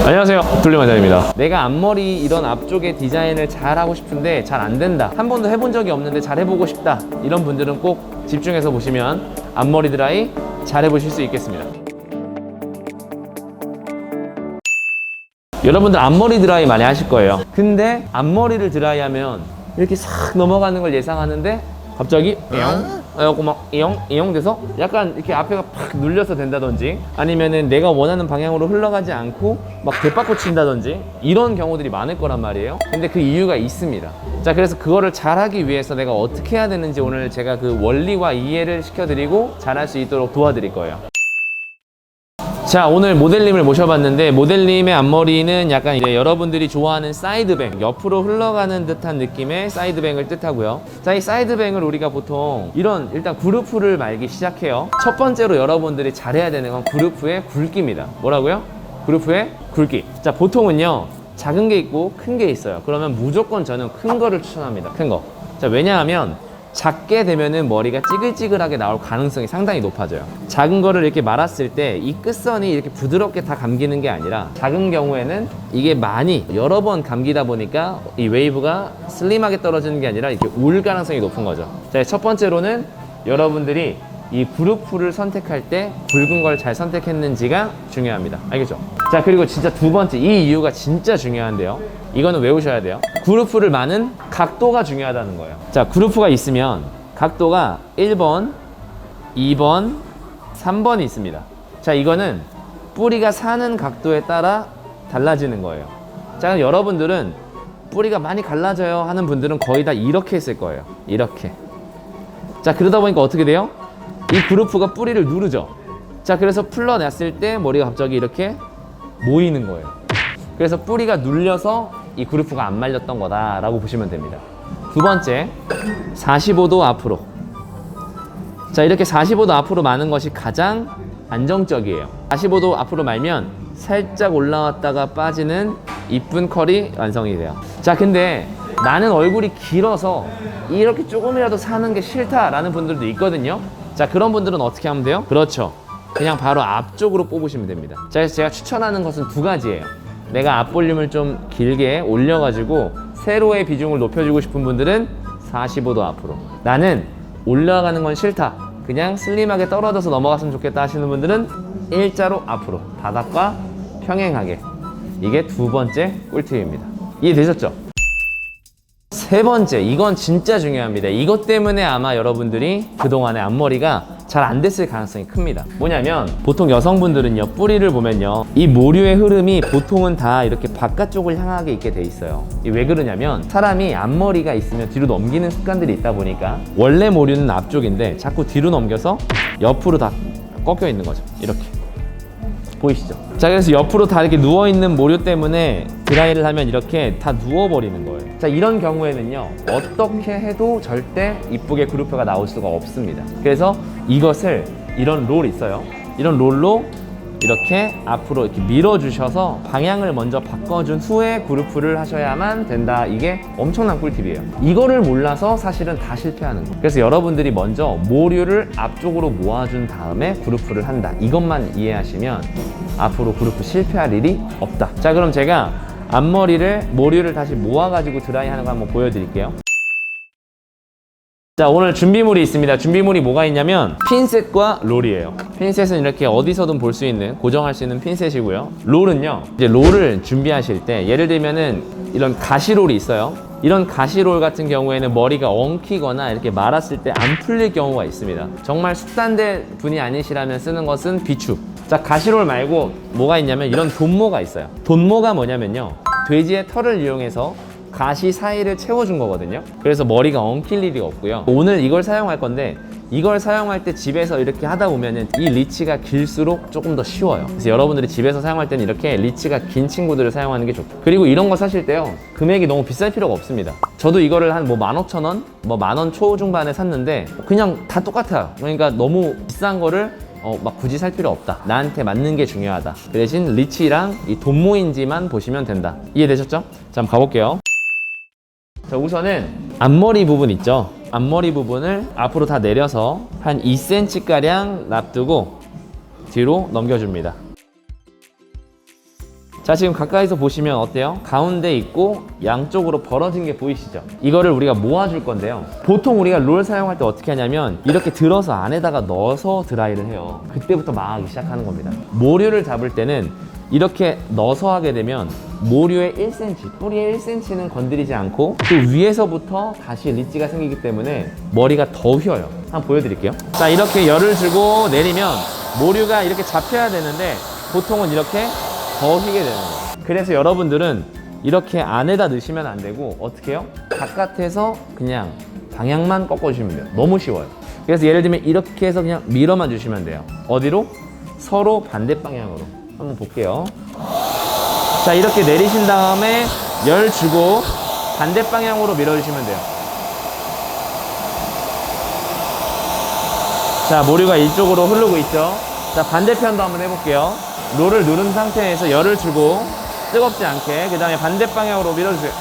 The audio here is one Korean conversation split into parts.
안녕하세요, 둘리만장입니다. 내가 앞머리 이런 앞쪽에 디자인을 잘 하고 싶은데 잘 안 된다, 한 번도 해본 적이 없는데 잘 해보고 싶다, 이런 분들은 꼭 집중해서 보시면 앞머리 드라이 잘 해보실 수 있겠습니다. 여러분들 앞머리 드라이 많이 하실 거예요. 근데 앞머리를 드라이하면 이렇게 싹 넘어가는 걸 예상하는데 갑자기 이러고 막 이용 돼서 약간 이렇게 앞에가 팍 눌려서 된다든지, 아니면은 내가 원하는 방향으로 흘러가지 않고 막 대빠꾸 친다든지, 이런 경우들이 많을 거란 말이에요. 근데 그 이유가 있습니다. 자, 그래서 그거를 잘하기 위해서 내가 어떻게 해야 되는지 오늘 제가 그 원리와 이해를 시켜드리고 잘할 수 있도록 도와드릴 거예요. 자, 오늘 모델님을 모셔봤는데, 모델님의 앞머리는 약간 이제 여러분들이 좋아하는 사이드뱅, 옆으로 흘러가는 듯한 느낌의 사이드뱅을 뜻하고요. 자, 이 사이드뱅을 우리가 보통 이런 일단 그루프를 말기 시작해요. 첫 번째로 여러분들이 잘해야 되는 건 그루프의 굵기입니다. 뭐라고요? 그루프의 굵기. 자, 보통은요 작은 게 있고 큰 게 있어요. 그러면 무조건 저는 큰 거를 추천합니다. 큰 거. 자, 왜냐하면 작게 되면은 머리가 찌글찌글하게 나올 가능성이 상당히 높아져요. 작은 거를 이렇게 말았을 때 이 끝선이 이렇게 부드럽게 다 감기는 게 아니라, 작은 경우에는 이게 많이 여러 번 감기다 보니까 이 웨이브가 슬림하게 떨어지는 게 아니라 이렇게 올 가능성이 높은 거죠. 자, 첫 번째로는 여러분들이 이 그루프를 선택할 때 굵은 걸 잘 선택했는지가 중요합니다. 알겠죠? 자, 그리고 진짜 두 번째, 이 이유가 진짜 중요한데요, 이거는 외우셔야 돼요. 그루프를 마는 각도가 중요하다는 거예요. 자, 그루프가 있으면 각도가 1번, 2번, 3번이 있습니다. 자, 이거는 뿌리가 사는 각도에 따라 달라지는 거예요. 자, 여러분들은 뿌리가 많이 갈라져요 하는 분들은 거의 다 이렇게 했을 거예요. 이렇게. 자, 그러다 보니까 어떻게 돼요? 이 그루프가 뿌리를 누르죠. 자, 그래서 풀러냈을 때 머리가 갑자기 이렇게 모이는 거예요. 그래서 뿌리가 눌려서 이 그루프가 안 말렸던 거다라고 보시면 됩니다. 두 번째, 45도 앞으로. 자, 이렇게 45도 앞으로 마는 것이 가장 안정적이에요. 45도 앞으로 말면 살짝 올라왔다가 빠지는 이쁜 컬이 완성이 돼요. 자, 근데 나는 얼굴이 길어서 이렇게 조금이라도 사는 게 싫다라는 분들도 있거든요. 자, 그런 분들은 어떻게 하면 돼요? 그렇죠, 그냥 바로 앞쪽으로 뽑으시면 됩니다. 자, 그래서 제가 추천하는 것은 두 가지예요. 내가 앞 볼륨을 좀 길게 올려가지고 세로의 비중을 높여주고 싶은 분들은 45도 앞으로, 나는 올라가는 건 싫다, 그냥 슬림하게 떨어져서 넘어갔으면 좋겠다 하시는 분들은 일자로 앞으로, 바닥과 평행하게. 이게 두 번째 꿀팁입니다. 이해되셨죠? 세 번째, 이건 진짜 중요합니다. 이것 때문에 아마 여러분들이 그동안에 앞머리가 잘 안 됐을 가능성이 큽니다. 뭐냐면, 보통 여성분들은요, 뿌리를 보면요, 이 모류의 흐름이 보통은 다 이렇게 바깥쪽을 향하게 있게 돼 있어요. 왜 그러냐면, 사람이 앞머리가 있으면 뒤로 넘기는 습관들이 있다 보니까 원래 모류는 앞쪽인데 자꾸 뒤로 넘겨서 옆으로 다 꺾여 있는 거죠. 이렇게 보이시죠? 자, 그래서 옆으로 다 이렇게 누워있는 모류 때문에 드라이를 하면 이렇게 다 누워버리는 거예요. 자, 이런 경우에는요, 어떻게 해도 절대 이쁘게 그루프가 나올 수가 없습니다. 그래서 이것을, 이런 롤 있어요, 이런 롤로 이렇게 앞으로 이렇게 밀어주셔서 방향을 먼저 바꿔준 후에 그루프를 하셔야만 된다. 이게 엄청난 꿀팁이에요. 이거를 몰라서 사실은 다 실패하는 거예요. 그래서 여러분들이 먼저 모류를 앞쪽으로 모아준 다음에 그루프를 한다. 이것만 이해하시면 앞으로 그루프 실패할 일이 없다. 자, 그럼 제가 앞머리를, 모류를 다시 모아가지고 드라이 하는 거 한번 보여드릴게요. 자, 오늘 준비물이 있습니다. 준비물이 뭐가 있냐면 핀셋과 롤이에요. 핀셋은 이렇게 어디서든 볼 수 있는, 고정할 수 있는 핀셋이고요. 롤은요, 이제 롤을 준비하실 때, 예를 들면은 이런 가시롤이 있어요. 이런 가시롤 같은 경우에는 머리가 엉키거나 이렇게 말았을 때 안 풀릴 경우가 있습니다. 정말 숙단된 분이 아니시라면 쓰는 것은 비추. 자, 가시롤 말고 뭐가 있냐면 이런 돈모가 있어요. 돈모가 뭐냐면요, 돼지의 털을 이용해서 가시 사이를 채워준 거거든요. 그래서 머리가 엉킬 일이 없고요. 오늘 이걸 사용할 건데, 이걸 사용할 때 집에서 이렇게 하다 보면은 이 리치가 길수록 조금 더 쉬워요. 그래서 여러분들이 집에서 사용할 때는 이렇게 리치가 긴 친구들을 사용하는 게 좋죠. 그리고 이런 거 사실 때요, 금액이 너무 비쌀 필요가 없습니다. 저도 이거를 한 뭐 15,000원, 뭐 10,000원 초중반에 샀는데 그냥 다 똑같아요. 그러니까 너무 비싼 거를 막 굳이 살 필요 없다. 나한테 맞는 게 중요하다. 그 대신 리치랑 이 돈모인지만 보시면 된다. 이해되셨죠? 자, 한번 가볼게요. 자, 우선은 앞머리 부분 있죠? 앞머리 부분을 앞으로 다 내려서 한 2cm가량 놔두고 뒤로 넘겨줍니다. 자, 지금 가까이서 보시면 어때요? 가운데 있고 양쪽으로 벌어진 게 보이시죠? 이거를 우리가 모아줄 건데요. 보통 우리가 롤 사용할 때 어떻게 하냐면 이렇게 들어서 안에다가 넣어서 드라이를 해요. 그때부터 망하기 시작하는 겁니다. 모류를 잡을 때는 이렇게 넣어서 하게 되면 모류의 1cm, 뿌리의 1cm는 건드리지 않고 그 위에서부터 다시 리치가 생기기 때문에 머리가 더 휘어요. 한번 보여드릴게요. 자, 이렇게 열을 주고 내리면 모류가 이렇게 잡혀야 되는데 보통은 이렇게 더 휘게 되는 거예요. 그래서 여러분들은 이렇게 안에다 넣으시면 안 되고 어떻게 해요? 바깥에서 그냥 방향만 꺾어주시면 돼요. 너무 쉬워요. 그래서 예를 들면 이렇게 해서 그냥 밀어만 주시면 돼요. 어디로? 서로 반대 방향으로. 한번 볼게요. 자, 이렇게 내리신 다음에 열 주고 반대 방향으로 밀어주시면 돼요. 자, 모류가 이쪽으로 흐르고 있죠. 자, 반대편도 한번 해볼게요. 롤을 누른 상태에서 열을 주고 뜨겁지 않게 그 다음에 반대 방향으로 밀어주세요.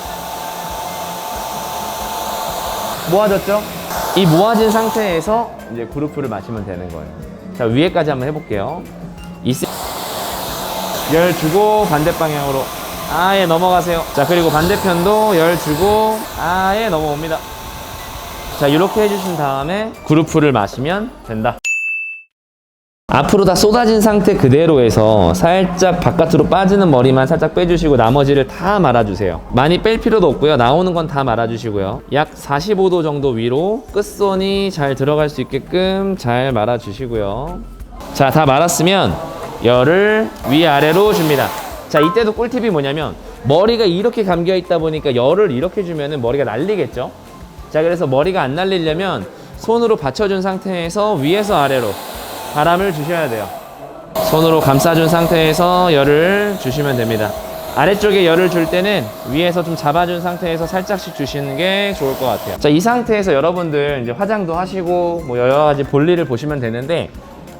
모아졌죠? 이 모아진 상태에서 이제 구루프를 마시면 되는 거예요. 자, 위에까지 한번 해볼게요. 열 주고 반대 방향으로 아예 넘어가세요. 자, 그리고 반대편도 열 주고 아예 넘어옵니다. 자, 이렇게 해주신 다음에 구루프를 마시면 된다. 앞으로 다 쏟아진 상태 그대로에서 살짝 바깥으로 빠지는 머리만 살짝 빼주시고 나머지를 다 말아주세요. 많이 뺄 필요도 없고요. 나오는 건 다 말아주시고요. 약 45도 정도 위로 끝선이 잘 들어갈 수 있게끔 잘 말아주시고요. 자, 다 말았으면 열을 위아래로 줍니다. 자, 이때도 꿀팁이 뭐냐면 머리가 이렇게 감겨 있다 보니까 열을 이렇게 주면은 머리가 날리겠죠. 자, 그래서 머리가 안 날리려면 손으로 받쳐준 상태에서 위에서 아래로 바람을 주셔야 돼요. 손으로 감싸준 상태에서 열을 주시면 됩니다. 아래쪽에 열을 줄 때는 위에서 좀 잡아준 상태에서 살짝씩 주시는 게 좋을 것 같아요. 자, 이 상태에서 여러분들 이제 화장도 하시고 뭐 여러 가지 볼일을 보시면 되는데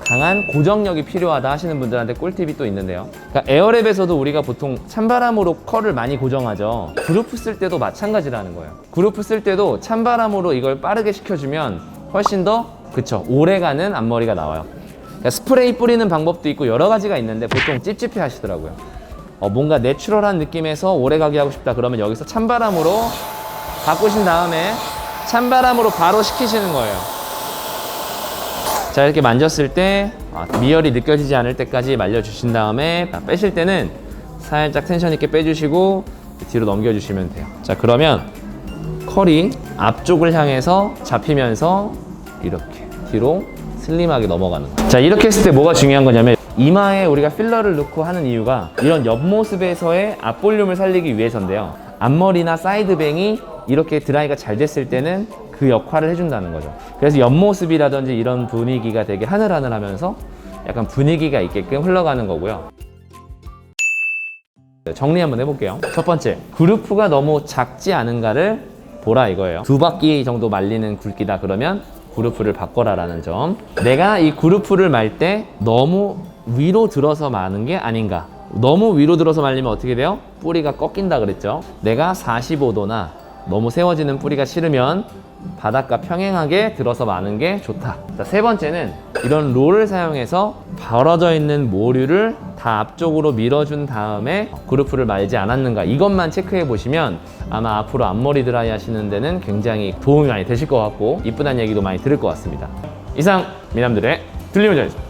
강한 고정력이 필요하다 하시는 분들한테 꿀팁이 또 있는데요. 그러니까 에어랩에서도 우리가 보통 찬바람으로 컬을 많이 고정하죠. 그루프 쓸 때도 마찬가지라는 거예요. 그루프 쓸 때도 찬바람으로 이걸 빠르게 식혀주면 훨씬 더 오래가는 앞머리가 나와요. 그러니까 스프레이 뿌리는 방법도 있고 여러 가지가 있는데 보통 찝찝해 하시더라고요. 뭔가 내추럴한 느낌에서 오래가게 하고 싶다 그러면 여기서 찬바람으로 바꾸신 다음에 찬바람으로 바로 식히시는 거예요. 자, 이렇게 만졌을 때 미열이 느껴지지 않을 때까지 말려주신 다음에 빼실 때는 살짝 텐션 있게 빼주시고 뒤로 넘겨주시면 돼요. 자, 그러면 컬이 앞쪽을 향해서 잡히면서 이렇게 뒤로 슬림하게 넘어가는 거예요. 자, 이렇게 했을 때 뭐가 중요한 거냐면 이마에 우리가 필러를 넣고 하는 이유가 이런 옆모습에서의 앞볼륨을 살리기 위해서인데요. 앞머리나 사이드뱅이 이렇게 드라이가 잘 됐을 때는 그 역할을 해준다는 거죠. 그래서 옆모습이라든지 이런 분위기가 되게 하늘하늘하면서 약간 분위기가 있게끔 흘러가는 거고요. 정리 한번 해볼게요. 첫 번째, 그루프가 너무 작지 않은가를 보라 이거예요. 2바퀴 정도 말리는 굵기다 그러면 그루프를 바꿔라라는 점. 내가 이 그루프를 말 때 너무 위로 들어서 마는 게 아닌가. 너무 위로 들어서 말리면 어떻게 돼요? 뿌리가 꺾인다 그랬죠. 내가 45도나 너무 세워지는 뿌리가 싫으면 바닥과 평행하게 들어서 마는 게 좋다. 자, 세 번째는 이런 롤을 사용해서 벌어져 있는 모류를 다 앞쪽으로 밀어준 다음에 그루프를 말지 않았는가 이것만 체크해 보시면 아마 앞으로 앞머리 드라이 하시는 데는 굉장히 도움이 많이 되실 것 같고 이쁘다는 얘기도 많이 들을 것 같습니다. 이상 미남들의 들리면 잘했습니다.